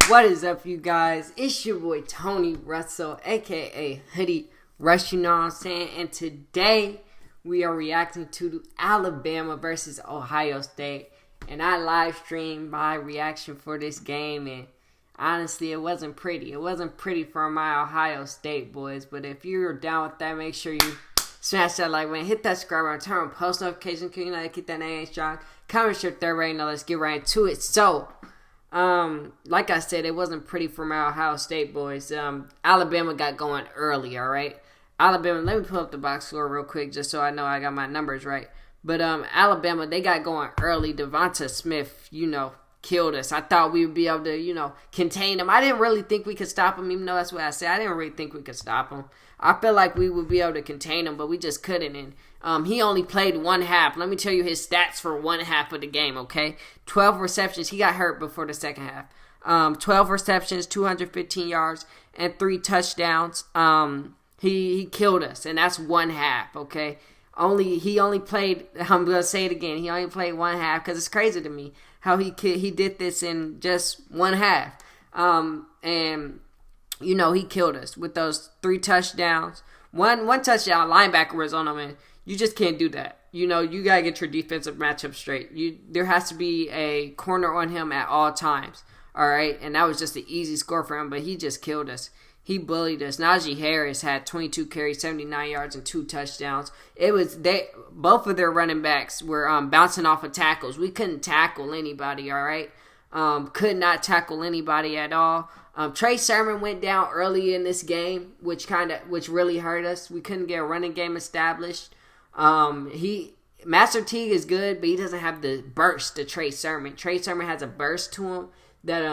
What is up, you guys? It's your boy Tony Russell, aka HoodieRuss, you know what I'm saying? And today we are reacting to Alabama versus Ohio State. And I live streamed my reaction for this game, and honestly, it wasn't pretty. It wasn't pretty for my Ohio State boys. But if you're down with that, make sure you smash that like button, hit that subscribe button, turn on post notifications, you know, keep that name strong. Comment your third rating. Now let's get right into it. So, like I said, it wasn't pretty for my Ohio State boys. Alabama got going early, all right? Alabama, let me pull up the box score real quick just so I know I got my numbers right. But Alabama, they got going early. Devonta Smith, killed us. I thought we would be able to, contain him. I didn't really think we could stop him, even though that's what I said. I didn't really think we could stop him. I felt like we would be able to contain him, but we just couldn't. And he only played one half. Let me tell you his stats for one half of the game, okay? 12 receptions. He got hurt before the second half. 12 receptions, 215 yards, and 3 touchdowns. He killed us, and that's one half, okay? He only played, I'm going to say it again, he only played one half, because it's crazy to me how he did this in just one half. And he killed us with those 3 touchdowns. One touchdown, linebacker was on him, and you just can't do that. You got to get your defensive matchup straight. There has to be a corner on him at all times, all right? And that was just an easy score for him, but he just killed us. He bullied us. Najee Harris had 22 carries, 79 yards, and 2 touchdowns. Both of their running backs were bouncing off of tackles. We couldn't tackle anybody, all right? Could not tackle anybody at all. Trey Sermon went down early in this game, which really hurt us. We couldn't get a running game established. Master Teague is good, but he doesn't have the burst to Trey Sermon. Trey Sermon has a burst to him that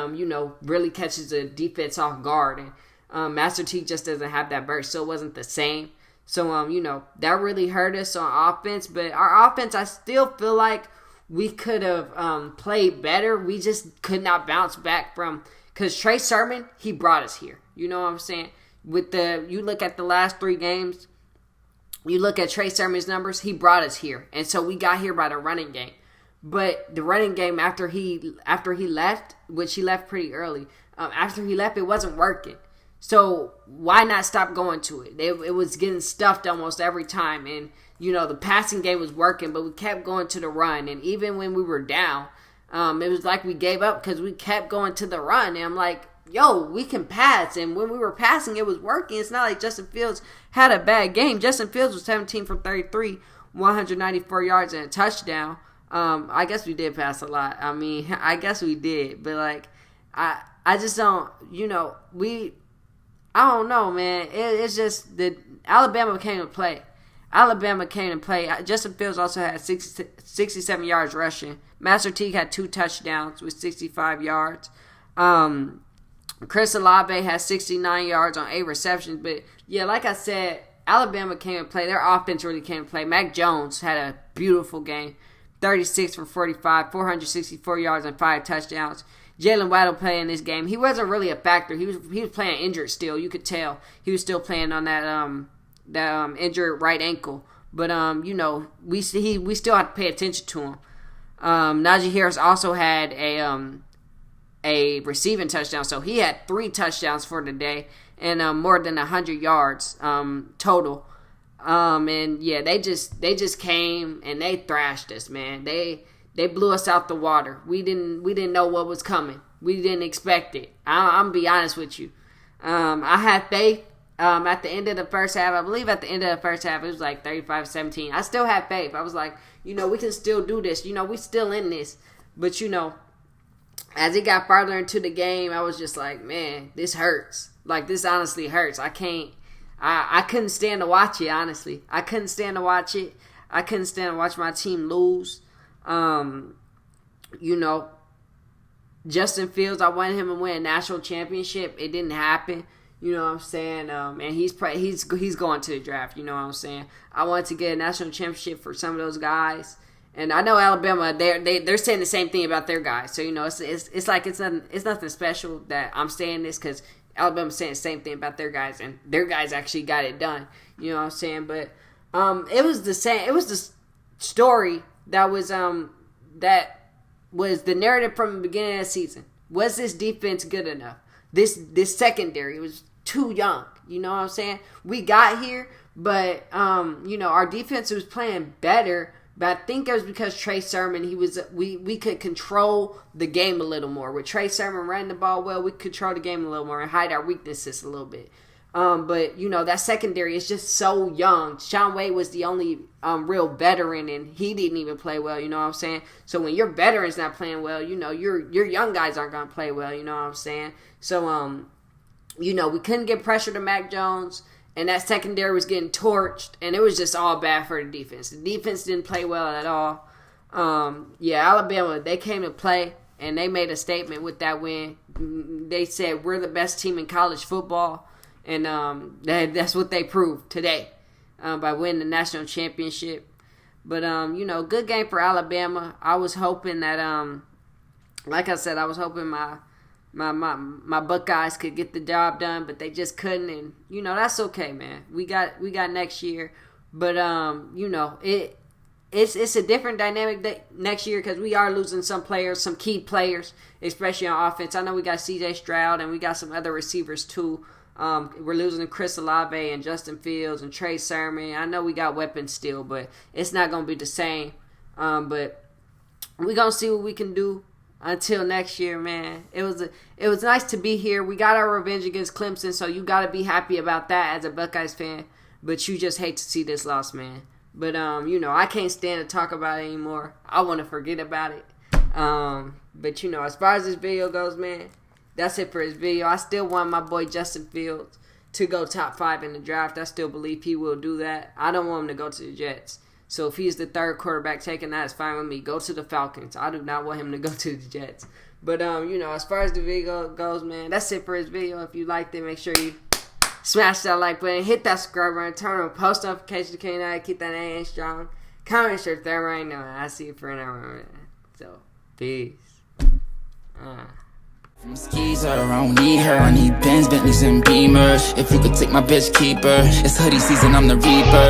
really catches the defense off guard, and Master Teague just doesn't have that burst, so it wasn't the same. So that really hurt us on offense. But our offense, I still feel like we could have played better. We just could not bounce back from. Because Trey Sermon, he brought us here. You know what I'm saying? You look at the last 3 games, you look at Trey Sermon's numbers, he brought us here. And so we got here by the running game. But the running game after he left, which he left pretty early, after he left, it wasn't working. So why not stop going to it? It was getting stuffed almost every time. And, the passing game was working, but we kept going to the run. And even when we were down, it was like we gave up because we kept going to the run. And I'm like, yo, we can pass. And when we were passing, it was working. It's not like Justin Fields had a bad game. Justin Fields was 17 for 33, 194 yards and a touchdown. I guess we did pass a lot. I guess we did. But, I just don't, I don't know, man. It's just that Alabama came to play. Justin Fields also had 67 yards rushing. Master Teague had 2 touchdowns with 65 yards. Chris Olave has 69 yards on 8 receptions. But, yeah, like I said, Alabama came to play. Their offense really came to play. Mac Jones had a beautiful game. 36 for 45, 464 yards and 5 touchdowns. Jalen Waddle playing this game. He wasn't really a factor. He was playing injured still. You could tell he was still playing on that injured right ankle. But we still have to pay attention to him. Najee Harris also had a receiving touchdown, so he had 3 touchdowns for the day and more than 100 yards total. And yeah, they just came and they thrashed us, man. They blew us out the water. We didn't know what was coming. We didn't expect it. I'm gonna be honest with you. I had faith. At the end of the first half, I believe at the end of the first half, it was like 35-17. I still had faith. I was like, we can still do this. We still in this. But, as it got farther into the game, I was just like, man, this hurts. Like, this honestly hurts. I couldn't stand to watch it, honestly. I couldn't stand to watch it. I couldn't stand to watch my team lose. Justin Fields, I wanted him to win a national championship. It didn't happen. You know what I'm saying? And he's going to the draft. You know what I'm saying? I wanted to get a national championship for some of those guys. And I know Alabama, they're saying the same thing about their guys. So, it's like it's nothing special that I'm saying this, because Alabama's saying the same thing about their guys, and their guys actually got it done. You know what I'm saying? But it was the same. It was the story that was the narrative from the beginning of the season. Was this defense good enough? This secondary was too young. You know what I'm saying? We got here, but our defense was playing better. But I think it was because Trey Sermon, we could control the game a little more. With Trey Sermon running the ball well, we could control the game a little more and hide our weaknesses a little bit. But that secondary is just so young. Shaun Wade was the only real veteran, and he didn't even play well. You know what I'm saying? So when your veteran's not playing well, your young guys aren't gonna play well. You know what I'm saying? So we couldn't get pressure to Mac Jones, and that secondary was getting torched, and it was just all bad for the defense. The defense didn't play well at all. Alabama, they came to play, and they made a statement with that win. They said, we're the best team in college football, and that's what they proved today by winning the national championship. But, good game for Alabama. I was hoping that, like I said, I was hoping my Buckeyes could get the job done, but they just couldn't, and that's okay, man. We got next year, but it's a different dynamic next year because we are losing some players, some key players, especially on offense. I know we got C.J. Stroud and we got some other receivers too. We're losing Chris Olave and Justin Fields and Trey Sermon. I know we got weapons still, but it's not gonna be the same. But we're gonna see what we can do. Until next year, man. It was nice to be here. We got our revenge against Clemson, so you got to be happy about that as a Buckeyes fan. But you just hate to see this loss, man. But, I can't stand to talk about it anymore. I want to forget about it. But, as far as this video goes, man, that's it for this video. I still want my boy Justin Fields to go top 5 in the draft. I still believe he will do that. I don't want him to go to the Jets. So if he's the third quarterback taken, that is fine with me. Go to the Falcons. I do not want him to go to the Jets. But, as far as the video goes, man, that's it for this video. If you liked it, make sure you smash that like button, hit that subscribe button, turn on post notifications to keep that A strong. Comment your third right now. I'll see you for an hour. So, peace. From skis her, I don't need her. I need Benz, Bentleys, and Beamers. If you could take my bitch, keep her. It's hoodie season, I'm the reaper.